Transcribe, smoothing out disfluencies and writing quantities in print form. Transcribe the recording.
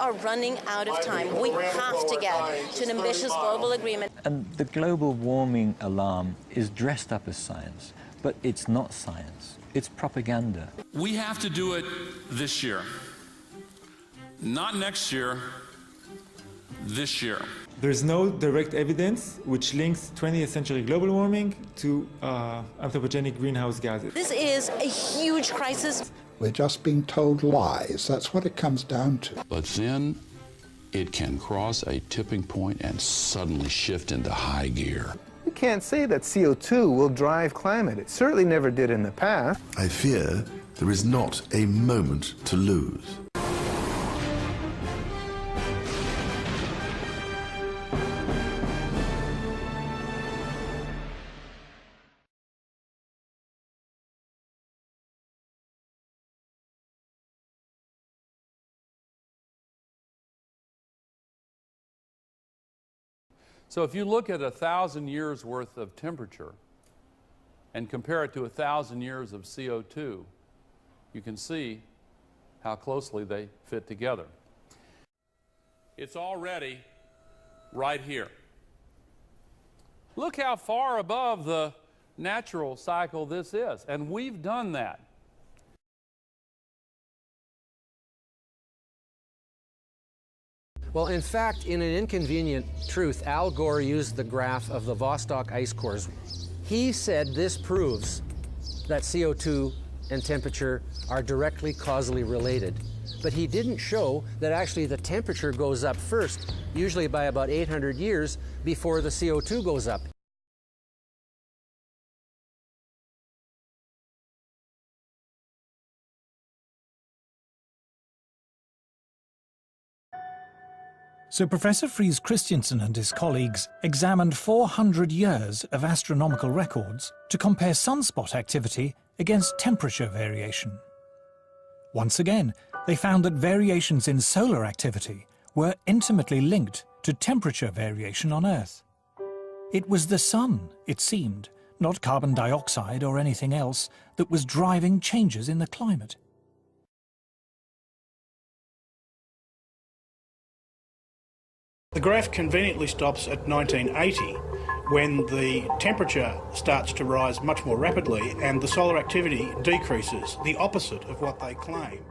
are running out of time. We have to get to an ambitious global agreement. And the global warming alarm is dressed up as science, but it's not science. It's propaganda. We have to do it this year. Not next year, this year. There's no direct evidence which links 20th century global warming to anthropogenic greenhouse gases. This is a huge crisis. We're just being told lies. That's what it comes down to. But then it can cross a tipping point and suddenly shift into high gear. You can't say that CO2 will drive climate. It certainly never did in the past. I fear there is not a moment to lose. So if you look at 1,000 years worth of temperature and compare it to 1,000 years of CO2, you can see how closely they fit together. It's already right here. Look how far above the natural cycle this is, and we've done that. Well, in fact, in an inconvenient truth, Al Gore used the graph of the Vostok ice cores. He said this proves that CO2 and temperature are directly causally related. But he didn't show that actually the temperature goes up first, usually by about 800 years before the CO2 goes up. So Professor Friis Christiansen and his colleagues examined 400 years of astronomical records to compare sunspot activity against temperature variation. Once again, they found that variations in solar activity were intimately linked to temperature variation on Earth. It was the sun, it seemed, not carbon dioxide or anything else, that was driving changes in the climate. The graph conveniently stops at 1980, when the temperature starts to rise much more rapidly and the solar activity decreases, the opposite of what they claim.